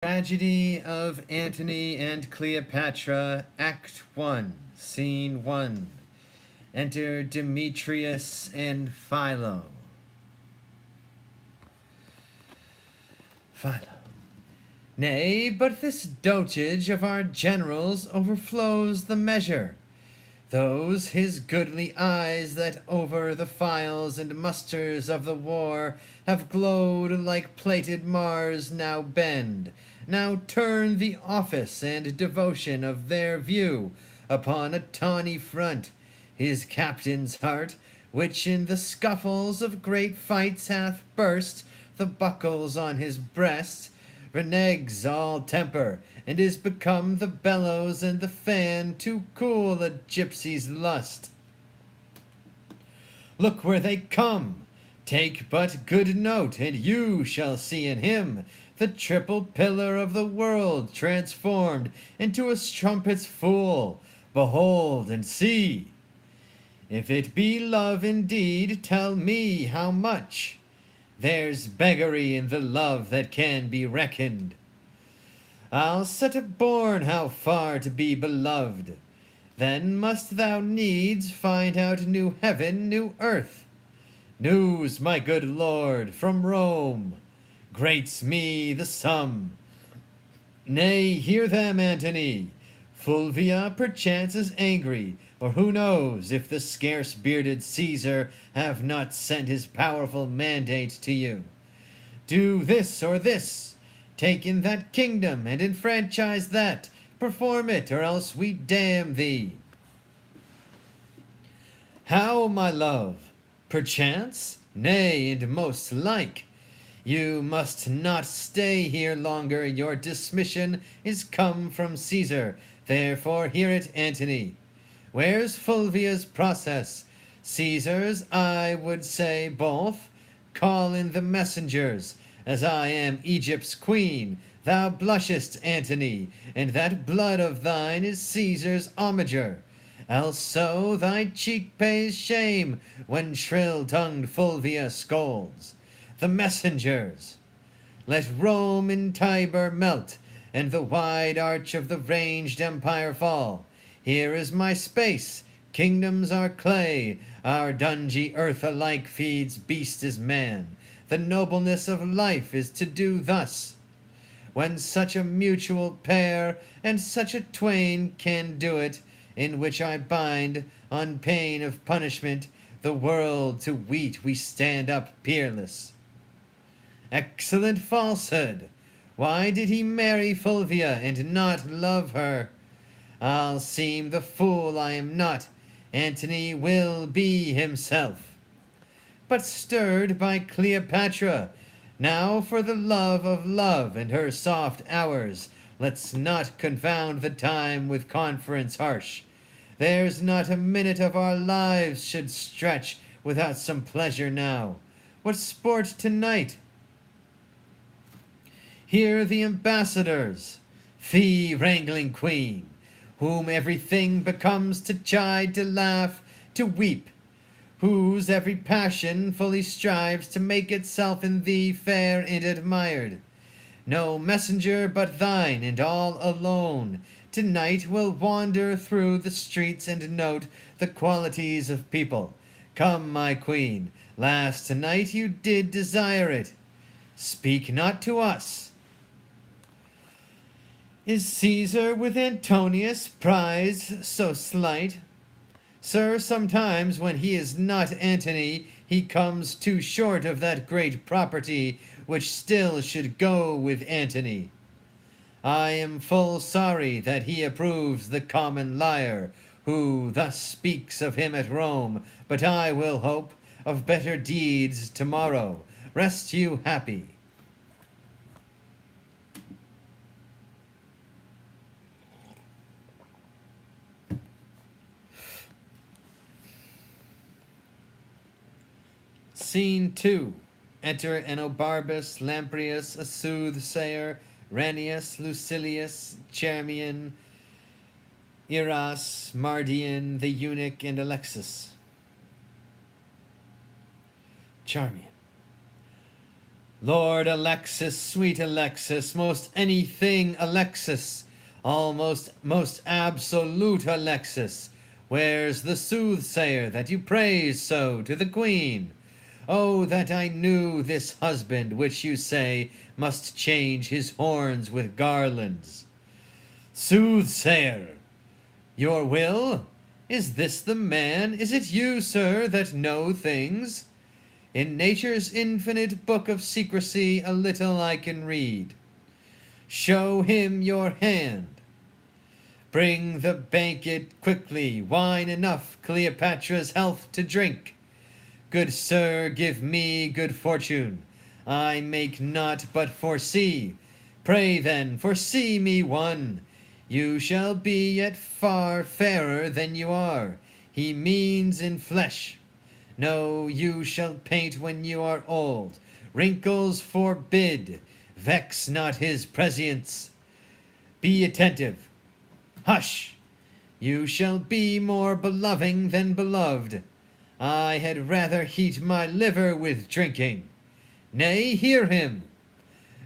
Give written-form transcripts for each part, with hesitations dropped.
Tragedy of Antony and Cleopatra, Act 1, Scene 1. Enter Demetrius and Philo. Philo. Nay, but this dotage of our generals overflows the measure. Those his goodly eyes that over the files and musters of the war have glowed like plated Mars now bend, now turn the office and devotion of their view upon a tawny front, his captain's heart, which in the scuffles of great fights hath burst the buckles on his breast, reneges all temper, and is become the bellows and the fan to cool a gypsy's lust. Look where they come! Take but good note, and you shall see in him the triple pillar of the world transformed into a strumpet's fool. Behold and see! If it be love indeed, tell me how much. There's beggary in the love that can be reckoned. I'll set a bourne how far to be beloved. Then must thou needs find out new heaven, new earth. News, my good lord, from Rome grates me the sum. Nay, hear them, Antony. Fulvia perchance is angry, or who knows if the scarce bearded Caesar have not sent his powerful mandate to you. Do this or this, take in that kingdom and enfranchise that, perform it, or else we damn thee. How, my love? Perchance? Nay, and most like. You must not stay here longer, your dismission is come from Caesar, therefore hear it, Antony. Where's Fulvia's process? Caesar's, I would say, both. Call in the messengers, as I am Egypt's queen. Thou blushest, Antony, and that blood of thine is Caesar's omager. Else so thy cheek pays shame when shrill-tongued Fulvia scolds. The messengers! Let Rome in Tiber melt, and the wide arch of the ranged empire fall. Here is my space, kingdoms are clay, our dungy earth alike feeds beast as man. The nobleness of life is to do thus. When such a mutual pair and such a twain can do it, in which I bind, on pain of punishment, the world to wheat we stand up peerless. Excellent falsehood! Why did he marry Fulvia and not love her? I'll seem the fool I am not. Antony will be himself. But stirred by Cleopatra, now for the love of love and her soft hours, let's not confound the time with conference harsh. There's not a minute of our lives should stretch without some pleasure now. What sport tonight? Hear the ambassadors, fee-wrangling queen, whom everything becomes to chide, to laugh, to weep, whose every passion fully strives to make itself in thee fair and admired. No messenger but thine, and all alone, tonight will wander through the streets and note the qualities of people. Come, my queen, last night you did desire it. Speak not to us. Is Caesar with Antonius prize so slight? Sir, sometimes when he is not Antony, he comes too short of that great property which still should go with Antony. I am full sorry that he approves the common liar, who thus speaks of him at Rome, but I will hope of better deeds tomorrow. Rest you happy. Scene 2. Enter Enobarbus, Lamprius, a soothsayer, Ranius, Lucilius, Charmian, Eras, Mardian, the eunuch, and Alexis. Charmian. Lord Alexis, sweet Alexis, most anything Alexis, almost most absolute Alexis, where's the soothsayer that you praise so to the queen? Oh, that I knew this husband which you say must change his horns with garlands. Soothsayer, your will? Is this the man? Is it you, sir, that know things? In nature's infinite book of secrecy a little I can read. Show him your hand. Bring the banquet quickly, wine enough, Cleopatra's health to drink. Good sir, give me good fortune. I make not but foresee. Pray then, foresee me one. You shall be yet far fairer than you are. He means in flesh. No, you shall paint when you are old. Wrinkles forbid. Vex not his prescience. Be attentive. Hush! You shall be more beloving than beloved. I had rather heat my liver with drinking. Nay, hear him.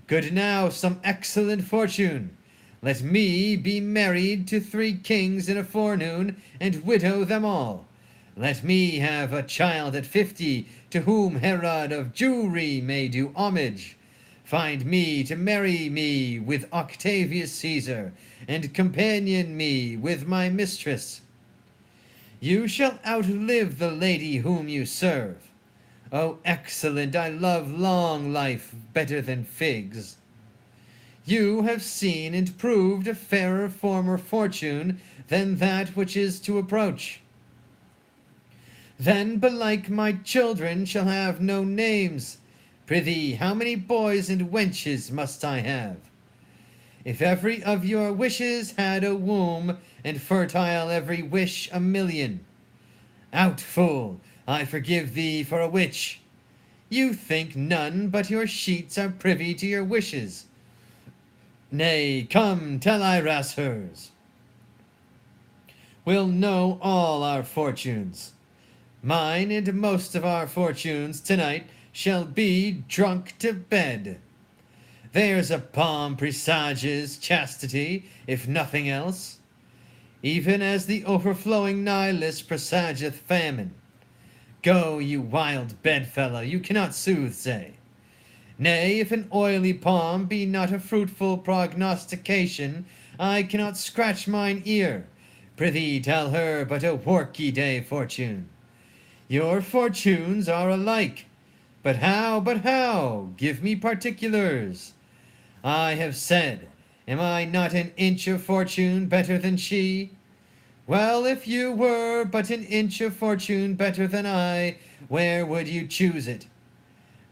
Good now, some excellent fortune. Let me be married to 3 kings in a forenoon, and widow them all. Let me have a child at 50, to whom Herod of Jewry may do homage. Find me to marry me with Octavius Caesar, and companion me with my mistress. You shall outlive the lady whom you serve. Oh, excellent, I love long life better than figs. You have seen and proved a fairer former fortune than that which is to approach. Then belike my children shall have no names. Prithee, how many boys and wenches must I have? If every of your wishes had a womb, and fertile every wish a million. Out, fool, I forgive thee for a witch. You think none but your sheets are privy to your wishes. Nay, come, tell Iras hers. We'll know all our fortunes. Mine and most of our fortunes tonight shall be drunk to bed. There's a palm presages chastity, if nothing else, even as the overflowing Nilus presageth famine. Go, you wild bedfellow, you cannot soothsay. Nay, if an oily palm be not a fruitful prognostication, I cannot scratch mine ear. Prithee, tell her but a worky day fortune. Your fortunes are alike. But how, but how? Give me particulars. I have said, am I not an inch of fortune better than she? Well, if you were but an inch of fortune better than I, where would you choose it?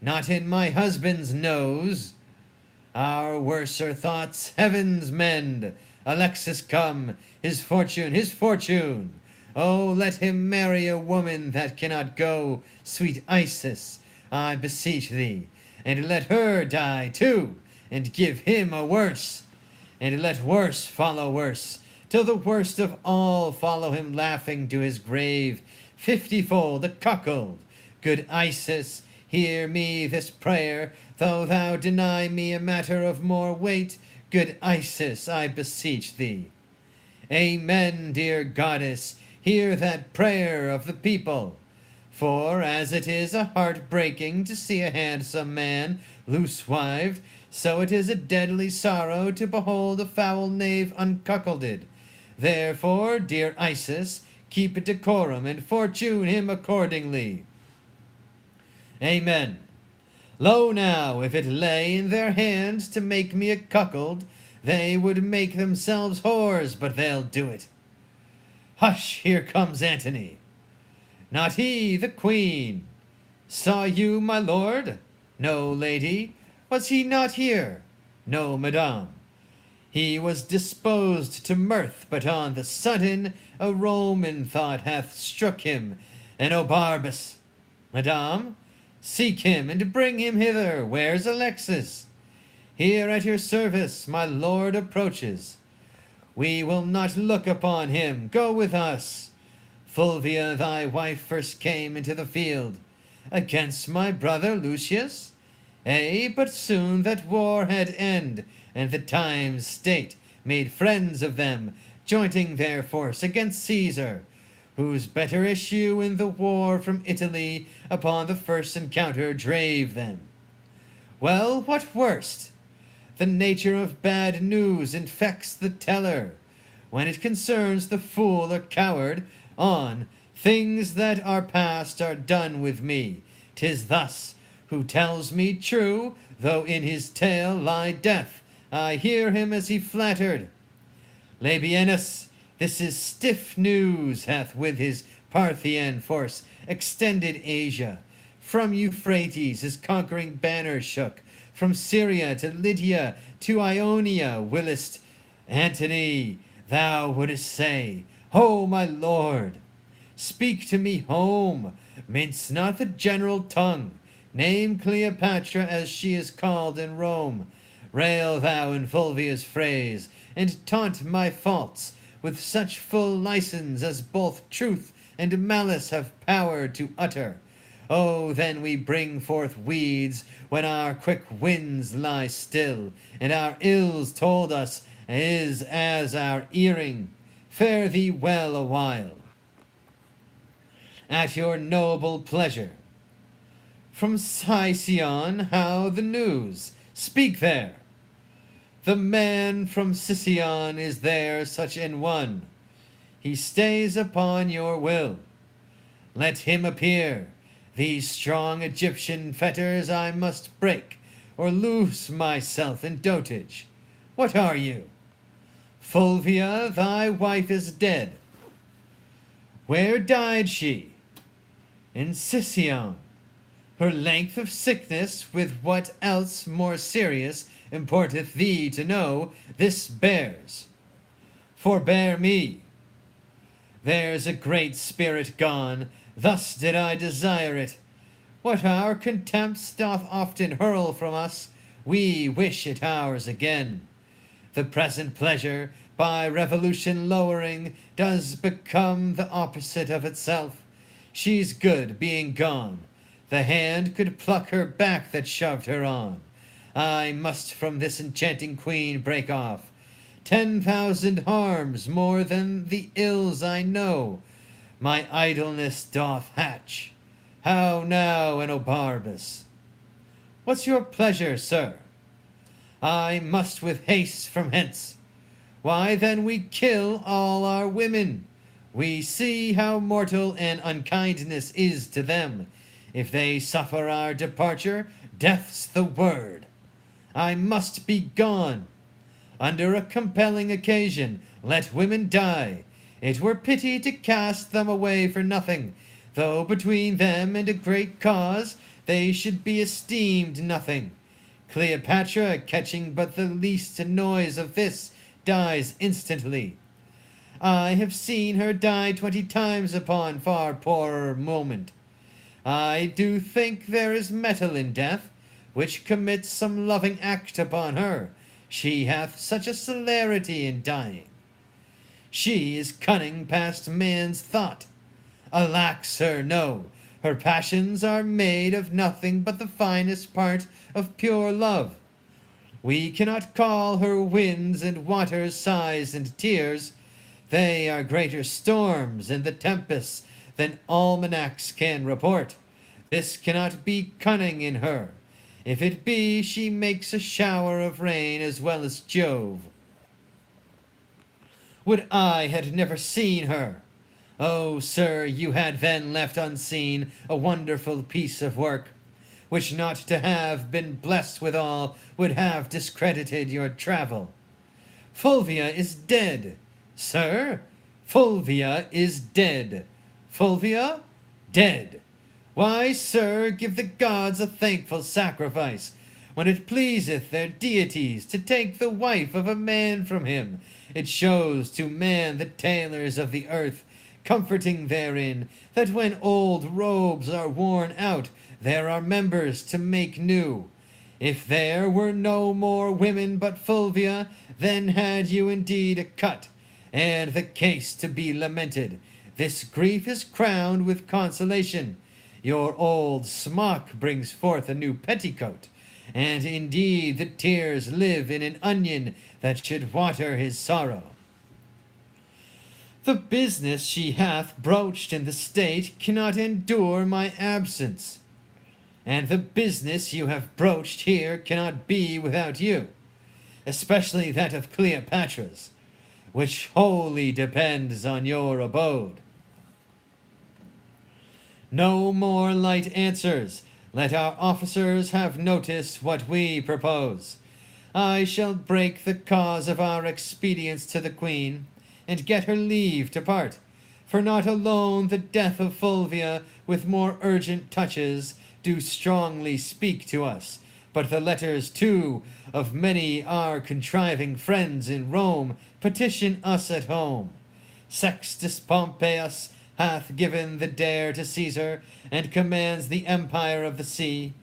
Not in my husband's nose. Our worser thoughts heavens mend. Alexis come, his fortune, his fortune. Oh, let him marry a woman that cannot go, sweet Isis, I beseech thee, and let her die too, and give him a worse, and let worse follow worse, till the worst of all follow him laughing to his grave, 50-fold a cuckold. Good Isis, hear me this prayer, though thou deny me a matter of more weight. Good Isis, I beseech thee. Amen, dear goddess, hear that prayer of the people. For as it is a heart-breaking to see a handsome man loose-wived, so it is a deadly sorrow to behold a foul knave uncuckolded. Therefore, dear Isis, keep a decorum, and fortune him accordingly. Amen. Lo now, if it lay in their hands to make me a cuckold, they would make themselves whores, but they'll do it. Hush, here comes Antony. Not he, the queen. Saw you, my lord? No, lady. Was he not here? No, madame. He was disposed to mirth, but on the sudden a Roman thought hath struck him, and Obarbus. Madame, seek him, and bring him hither. Where's Alexis? Here at your service, my lord approaches. We will not look upon him. Go with us. Fulvia, thy wife, first came into the field. Against my brother Lucius? But soon that war had end, and the times state made friends of them, jointing their force against Caesar, whose better issue in the war from Italy upon the first encounter drave them. Well, what worst? The nature of bad news infects the teller, when it concerns the fool or coward. On things that are past are done with me. 'Tis thus, who tells me true, though in his tale lie death, I hear him as he flattered. Labienus, this is stiff news, hath with his Parthian force extended Asia. From Euphrates his conquering banner shook, from Syria to Lydia to Ionia willest. Antony, thou wouldst say, Ho, my lord! Speak to me home, mince not the general tongue. Name Cleopatra as she is called in Rome. Rail thou in Fulvia's phrase, and taunt my faults with such full license as both truth and malice have power to utter. Oh, then we bring forth weeds when our quick winds lie still, and our ills told us is as our earring. Fare thee well awhile. At your noble pleasure. From Sicyon, how the news? Speak there. The man from Sicyon is there such an one. He stays upon your will. Let him appear. These strong Egyptian fetters I must break, or loose myself in dotage. What are you? Fulvia, thy wife is dead. Where died she? In Sicyon. Her length of sickness, with what else more serious importeth thee to know, this bears. Forbear me. There's a great spirit gone, thus did I desire it. What our contempts doth often hurl from us, we wish it ours again. The present pleasure, by revolution lowering, does become the opposite of itself. She's good being gone. The hand could pluck her back that shoved her on. I must from this enchanting queen break off 10,000 harms more than the ills I know my idleness doth hatch. How now, Enobarbus? What's your pleasure, sir? I must with haste from hence. Why then we kill all our women. We see how mortal an unkindness is to them. If they suffer our departure, death's the word. I must be gone. Under a compelling occasion, let women die. It were pity to cast them away for nothing, though between them and a great cause they should be esteemed nothing. Cleopatra, catching but the least noise of this, dies instantly. I have seen her die 20 times upon far poorer moment. I do think there is metal in death, which commits some loving act upon her. She hath such a celerity in dying. She is cunning past man's thought. Alack, sir, no. Her passions are made of nothing but the finest part of pure love. We cannot call her winds and waters, sighs and tears. They are greater storms and the tempests than almanacs can report. This cannot be cunning in her. If it be, she makes a shower of rain as well as Jove. Would I had never seen her! Oh, sir, you had then left unseen a wonderful piece of work, which not to have been blessed withal would have discredited your travel. Fulvia is dead, sir. Fulvia is dead. Fulvia dead. Why, sir, give the gods a thankful sacrifice, when it pleaseth their deities to take the wife of a man from him. It shows to man the tailors of the earth, comforting therein, that when old robes are worn out, there are members to make new. If there were no more women but Fulvia, then had you indeed a cut, and the case to be lamented. This grief is crowned with consolation. Your old smock brings forth a new petticoat, and indeed the tears live in an onion that should water his sorrow. The business she hath broached in the state cannot endure my absence, and the business you have broached here cannot be without you, especially that of Cleopatra's, which wholly depends on your abode. No more light answers. Let our officers have notice what we propose. I shall break the cause of our expedience to the queen, and get her leave to part, for not alone the death of Fulvia with more urgent touches do strongly speak to us, but the letters too of many our contriving friends in Rome petition us at home. Sextus Pompeius hath given the dare to Caesar, and commands the empire of the sea.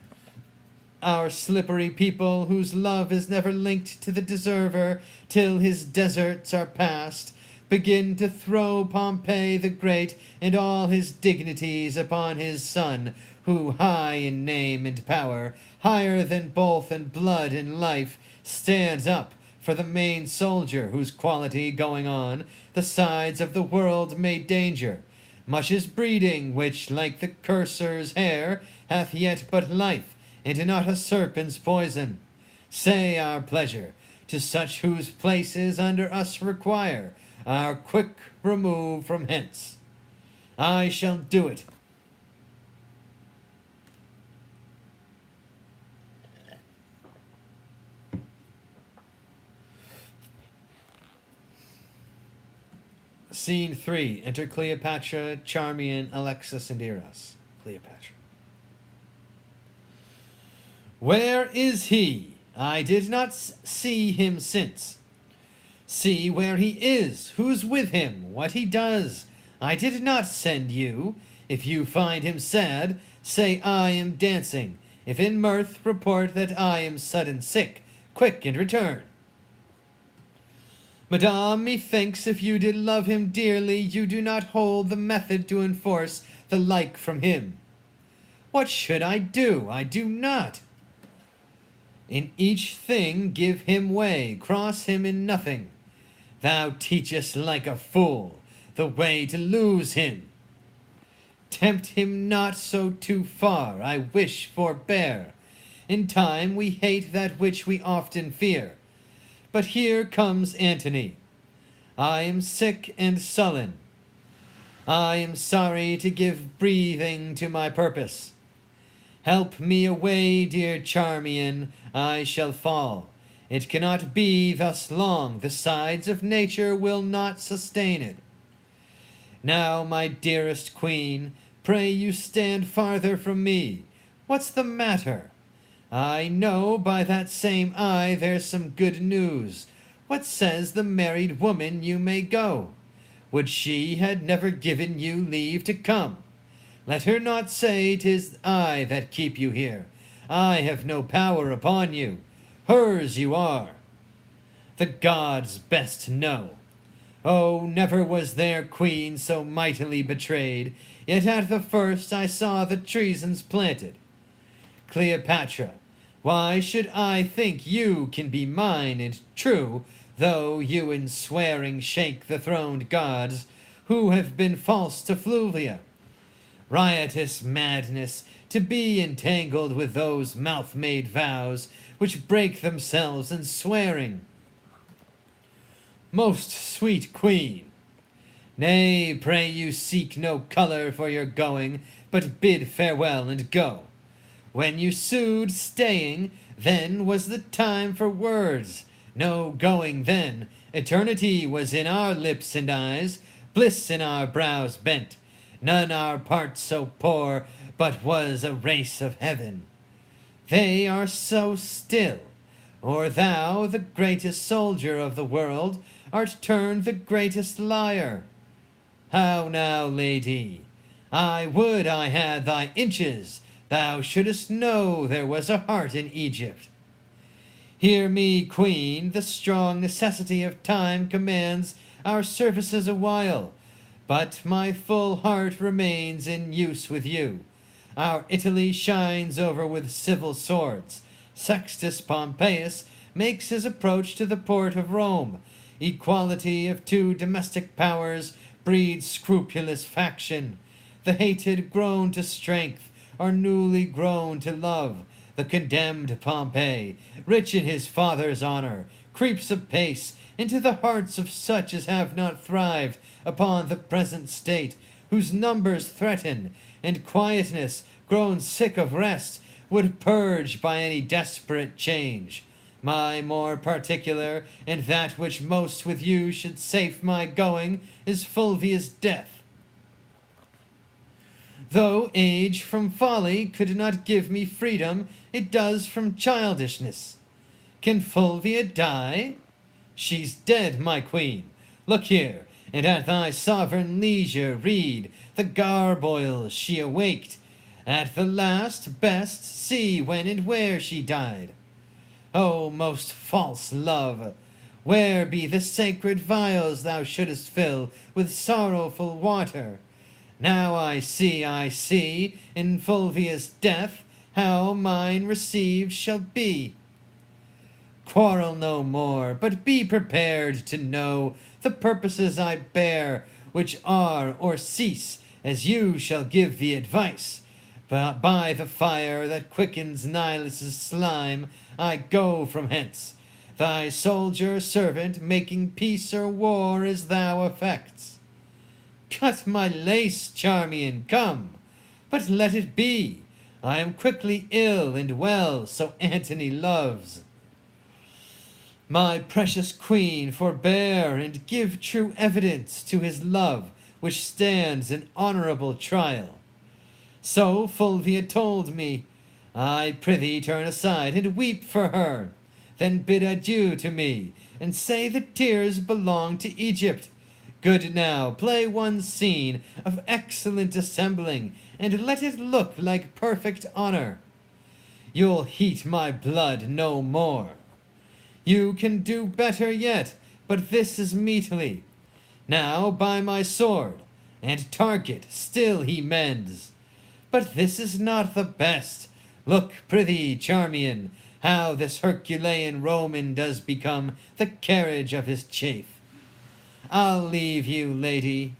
Our slippery people, whose love is never linked to the deserver till his deserts are past, begin to throw Pompey the Great and all his dignities upon his son, who, high in name and power, higher than both in blood and life, stands up for the main soldier, whose quality going on the sides of the world may danger. Much is breeding, which, like the cursor's hair, hath yet but life, and not a serpent's poison. Say our pleasure to such whose places under us require our quick remove from hence. I shall do it. Scene 3. Enter Cleopatra, Charmian, Alexis, and Eros. Cleopatra. Where is he? I did not see him since. See where he is, who's with him, what he does. I did not send you. If you find him sad, say I am dancing. If in mirth, report that I am sudden sick. Quick, and return. Madame, methinks if you did love him dearly, you do not hold the method to enforce the like from him. What should I do? I do not. In each thing give him way, cross him in nothing. Thou teachest like a fool the way to lose him. Tempt him not so too far, I wish forbear. In time we hate that which we often fear. But here comes Antony. I am sick and sullen. I am sorry to give breathing to my purpose. Help me away, dear Charmian, I shall fall. It cannot be thus long, the sides of nature will not sustain it. Now, my dearest queen, pray you stand farther from me. What's the matter? I know by that same eye there's some good news. What says the married woman you may go? Would she had never given you leave to come? Let her not say 'tis I that keep you here. I have no power upon you. Hers you are. The gods best know. Oh, never was there queen so mightily betrayed, yet at the first I saw the treasons planted. Cleopatra, why should I think you can be mine and true, though you in swearing shake the throned gods, who have been false to Fulvia? Riotous madness, to be entangled with those mouth-made vows, which break themselves in swearing. Most sweet queen, nay, pray you seek no colour for your going, but bid farewell and go. When you sued staying, then was the time for words. No going then. Eternity was in our lips and eyes, bliss in our brows bent. None our parts so poor, but was a race of heaven. They are so still. Or thou, the greatest soldier of the world, art turned the greatest liar. How now, lady? I would I had thy inches. Thou shouldest know there was a heart in Egypt. Hear me, queen, the strong necessity of time commands our services a while, but my full heart remains in use with you. Our Italy shines over with civil swords. Sextus Pompeius makes his approach to the port of Rome. Equality of two domestic powers breeds scrupulous faction. The hated grown to strength are newly grown to love. The condemned Pompey, rich in his father's honor, creeps apace into the hearts of such as have not thrived upon the present state, whose numbers threaten, and quietness, grown sick of rest, would purge by any desperate change. My more particular, and that which most with you should safe my going, is Fulvia's death. Though age from folly could not give me freedom, it does from childishness. Can Fulvia die? She's dead, my queen. Look here, and at thy sovereign leisure read the garboils she awaked. At the last best see when and where she died. O most false love, where be the sacred vials thou shouldest fill with sorrowful water? Now I see, in Fulvia's death, how mine received shall be. Quarrel no more, but be prepared to know the purposes I bear, which are or cease, as you shall give the advice. But by the fire that quickens Nilus' slime, I go from hence. Thy soldier servant, making peace or war as thou affects. Cut my lace, Charmian, come, but let it be. I am quickly ill and well, so Antony loves. My precious queen, forbear and give true evidence to his love, which stands in honorable trial. So Fulvia told me. I prithee turn aside and weep for her. Then bid adieu to me, and say the tears belong to Egypt. Good now, play one scene of excellent assembling, and let it look like perfect honor. You'll heat my blood no more. You can do better yet, but this is meetly. Now by my sword, and target still he mends. But this is not the best. Look, prithee, Charmian, how this Herculean Roman does become the carriage of his chafe. I'll leave you, lady.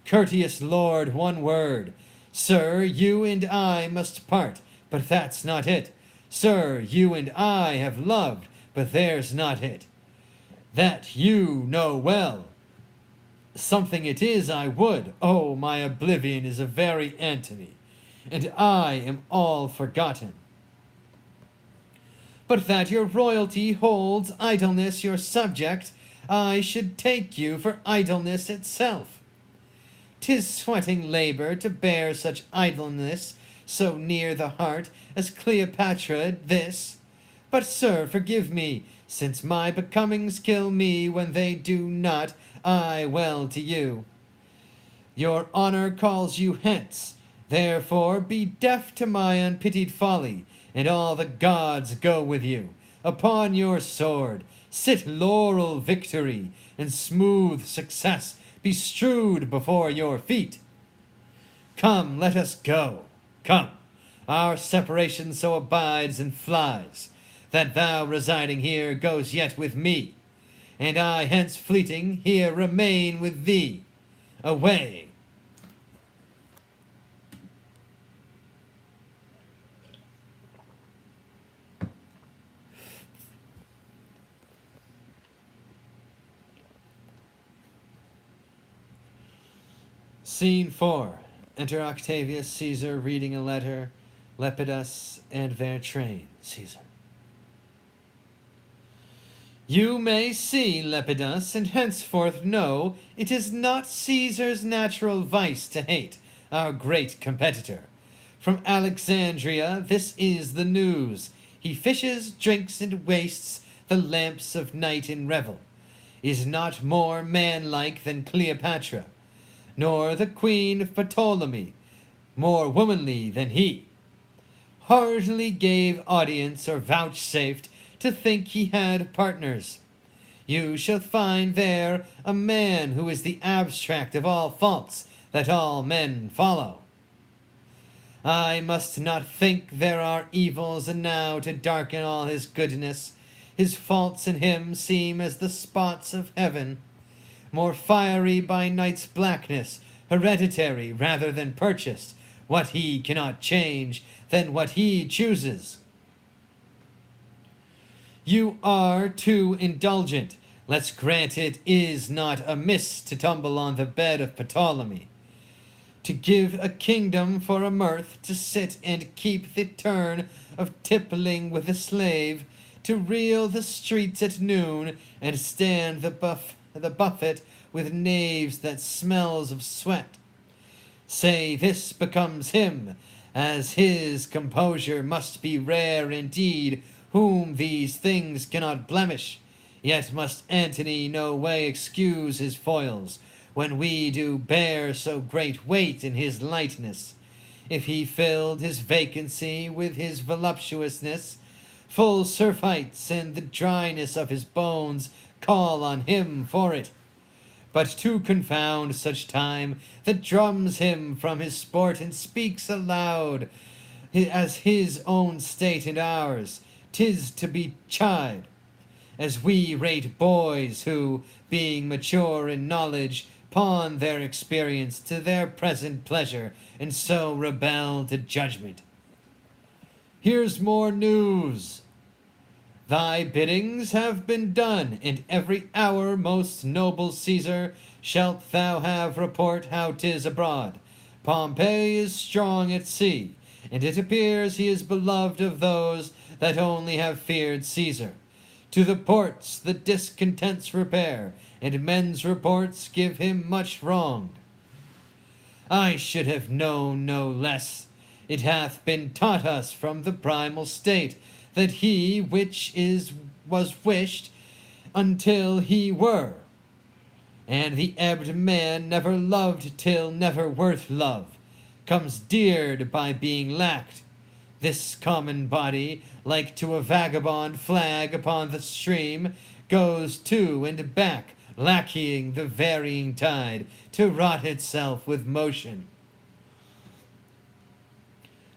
Courteous lord, one word. Sir, you and I must part, but that's not it. Sir, you and I have loved, but there's not it. That you know well. Something it is I would. Oh, my oblivion is a very Antony, and I am all forgotten. But that your royalty holds idleness your subject, I should take you for idleness itself. 'Tis sweating labor to bear such idleness so near the heart as Cleopatra this. But, sir, forgive me, since my becomings kill me when they do not, I well to you. Your honor calls you hence, therefore be deaf to my unpitied folly, and all the gods go with you. Upon your sword, sit laurel victory, and smooth success be strewed before your feet. Come, let us go. Come, our separation so abides and flies, that thou residing here goes yet with me, and I hence fleeting here remain with thee. Away. Scene 4. Enter Octavius Caesar reading a letter, Lepidus and their train. Caesar. You may see, Lepidus, and henceforth know it is not Caesar's natural vice to hate our great competitor. From Alexandria this is the news. He fishes, drinks, and wastes the lamps of night in revel. Is not more manlike than Cleopatra, nor the queen of Ptolemy more womanly than he. Hardly gave audience or vouchsafed to think he had partners. You shall find there a man who is the abstract of all faults that all men follow. I must not think there are evils enow to darken all his goodness. His faults in him seem as the spots of heaven, more fiery by night's blackness, hereditary rather than purchased, what he cannot change than what he chooses. You are too indulgent. Let's grant it is not amiss to tumble on the bed of Ptolemy, to give a kingdom for a mirth, to sit and keep the turn of tippling with a slave, to reel the streets at noon, and stand the buffet with knaves that smells of sweat. Say this becomes him, as his composure must be rare indeed, whom these things cannot blemish. Yet must Antony no way excuse his foils, when we do bear so great weight in his lightness. If he filled his vacancy with his voluptuousness, full surfeites and the dryness of his bones call on him for it. But to confound such time that drums him from his sport and speaks aloud as his own state and ours, 'tis to be chid, as we rate boys who, being mature in knowledge, pawn their experience to their present pleasure, and so rebel to judgment. Here's more news. Thy biddings have been done, and every hour, most noble Caesar, shalt thou have report how 'tis abroad. Pompey is strong at sea, and it appears he is beloved of those that only have feared Caesar. To the ports the discontents repair, and men's reports give him much wrong. I should have known no less. It hath been taught us from the primal state, that he which was wished until he were, and the ebbed man never loved till never worth love, comes deared by being lacked. This common body, like to a vagabond flag upon the stream, goes to and back, lackeying the varying tide, to rot itself with motion.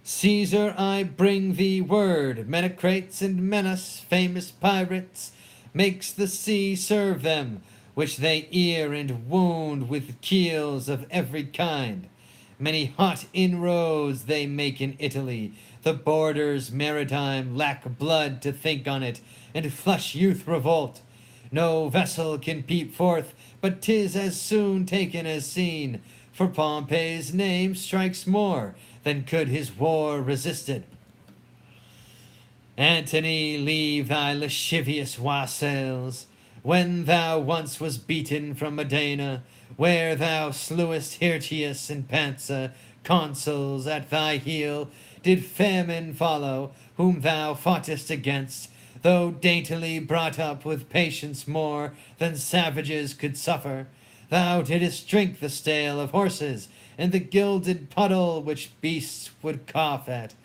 Caesar, I bring thee word, Menecrates and Menas, famous pirates, makes the sea serve them, which they ear and wound with keels of every kind. Many hot inroads they make in Italy. The borders maritime lack blood to think on it, and flush youth revolt. No vessel can peep forth, but 'tis as soon taken as seen, for Pompey's name strikes more than could his war resisted. Antony, leave thy lascivious wassails. When thou once was beaten from Modena, where thou slewest Hirtius and Pansa, consuls at thy heel, did famine follow, whom thou foughtest against, though daintily brought up with patience more than savages could suffer. Thou didst drink the stale of horses, and the gilded puddle which beasts would cough at.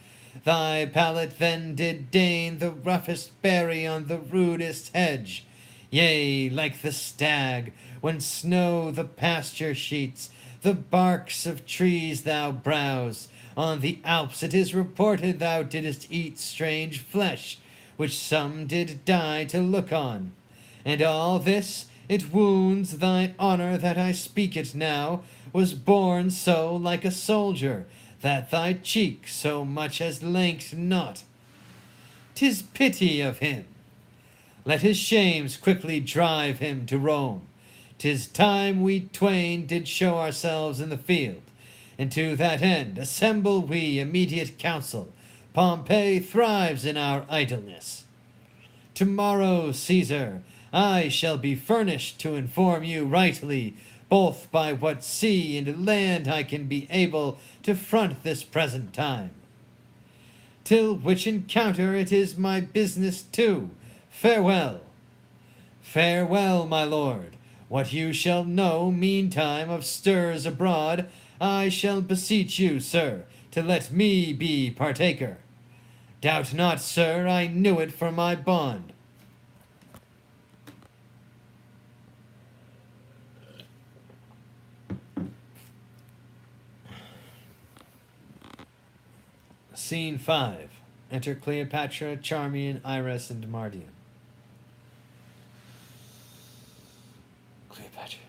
Thy palate then did deign the roughest berry on the rudest hedge. Yea, like the stag, when snow the pasture sheets, the barks of trees thou browse. On the Alps it is reported thou didst eat strange flesh, which some did die to look on. And all this, it wounds thine honor that I speak it now, was born so like a soldier, that thy cheek so much as lanked not. 'Tis pity of him. Let his shames quickly drive him to Rome. 'Tis time we twain did show ourselves in the field, and to that end assemble we immediate council. Pompey thrives in our idleness. Tomorrow, Caesar, I shall be furnished to inform you rightly, both by what sea and land I can be able to front this present time. Till which encounter it is my business too. Farewell. Farewell, my lord. What you shall know meantime of stirs abroad, I shall beseech you, sir, to let me be partaker. Doubt not, sir, I knew it for my bond. Scene 5. Enter Cleopatra, Charmian, Iris, and Mardian. Cleopatra.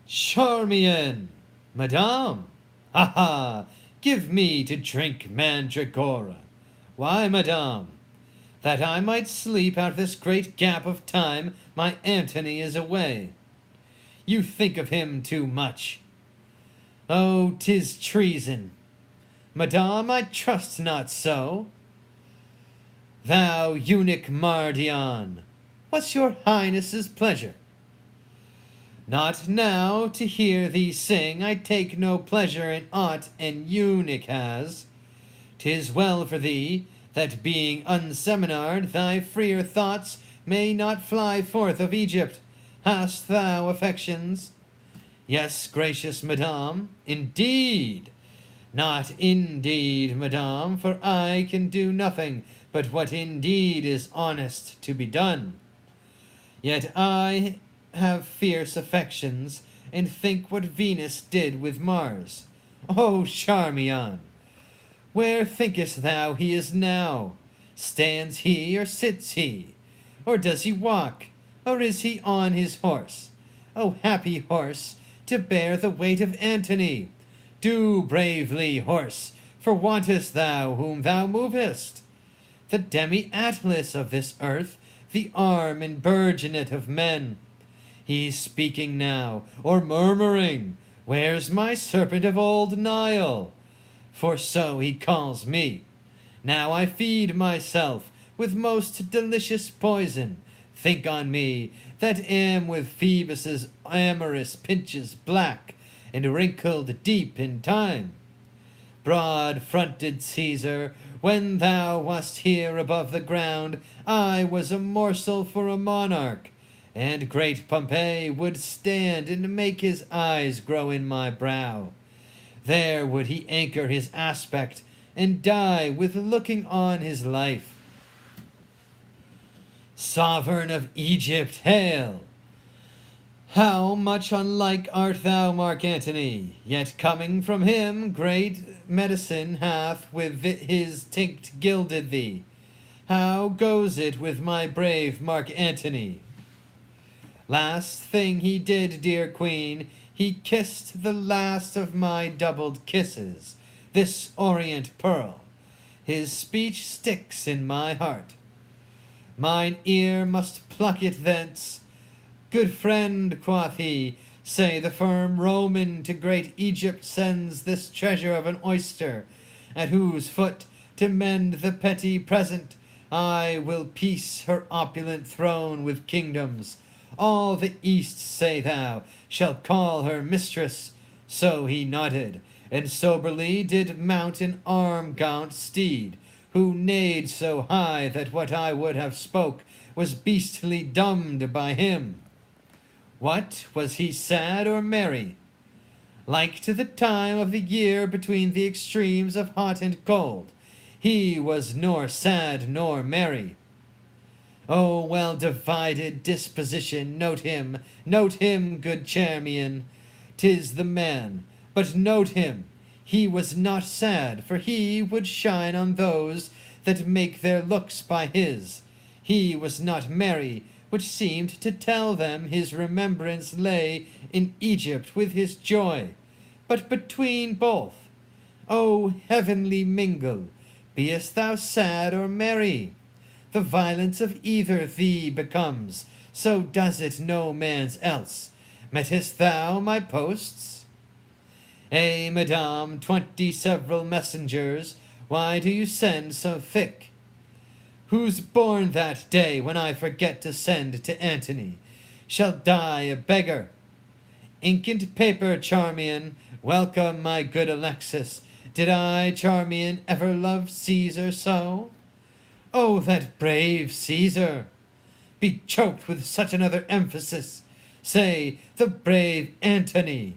Charmian! Madame! Ha ha! Give me to drink mandragora. Why, madame? That I might sleep out this great gap of time my Antony is away. You think of him too much. Oh, 'tis treason. Madame, I trust not so. Thou eunuch Mardian, what's your highness's pleasure? Not now to hear thee sing, I take no pleasure in aught an eunuch has. 'Tis well for thee, that being unseminar'd, thy freer thoughts may not fly forth of Egypt. Hast thou affections? Yes, gracious madame, indeed. Not indeed, madame, for I can do nothing but what indeed is honest to be done. Yet I have fierce affections, and think what Venus did with Mars. O Charmian, where thinkest thou he is now? Stands he, or sits he? Or does he walk, or is he on his horse? O happy horse, to bear the weight of Antony! Do bravely, horse, for wantest thou whom thou movest? The demi-atlas of this earth, the arm and burgeonet of men. He's speaking now, or murmuring, where's my serpent of old Nile? For so he calls me. Now I feed myself with most delicious poison. Think on me, that am with Phoebus's amorous pinches black, and wrinkled deep in time. Broad-fronted Caesar, when thou wast here above the ground, I was a morsel for a monarch, and great Pompey would stand and make his eyes grow in my brow. There would he anchor his aspect, and die with looking on his life. Sovereign of Egypt, hail! How much unlike art thou, Mark Antony, yet coming from him great medicine hath with his tinct gilded thee. How goes it with my brave Mark Antony? Last thing he did, dear queen, he kissed the last of my doubled kisses, this orient pearl. His speech sticks in my heart. Mine ear must pluck it thence. Good friend, quoth he, say the firm Roman to great Egypt sends this treasure of an oyster, at whose foot, to mend the petty present, I will piece her opulent throne with kingdoms. All the East, say thou, shall call her mistress. So he nodded, and soberly did mount an arm-gaunt steed, who neighed so high that what I would have spoke was beastly dumbed by him. What, was he sad or merry? Like to the time of the year between the extremes of hot and cold, he was nor sad nor merry. O well-divided disposition, note him, good Charmian. 'Tis the man, but note him, he was not sad, for he would shine on those that make their looks by his. He was not merry, which seemed to tell them his remembrance lay in Egypt with his joy, but between both. O heavenly mingle, beest thou sad or merry? The violence of either thee becomes, so does it no man's else. Mettest thou my posts? Madame, 20 several messengers, why do you send so thick? Who's born that day when I forget to send to Antony shall die a beggar. Ink and paper, Charmian, welcome my good Alexis. Did I, Charmian, ever love Caesar so? Oh, that brave Caesar! Be choked with such another emphasis. Say, the brave Antony,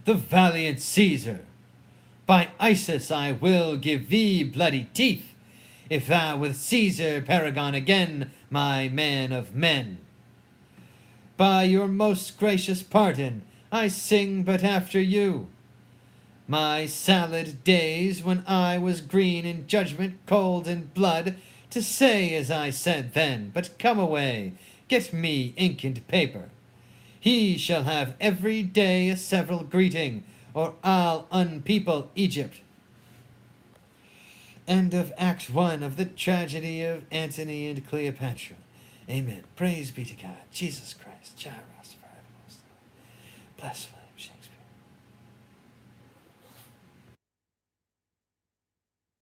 the valiant Caesar. By Isis, I will give thee bloody teeth, if thou with Caesar paragon again, my man of men. By your most gracious pardon, I sing but after you. My salad days, when I was green in judgment, cold in blood, to say as I said then, but come away, get me ink and paper. He shall have every day a several greeting, or I'll unpeople Egypt. End of Act 1 of the tragedy of Antony and Cleopatra. Amen. Praise be to God. Jesus Christ. Bless.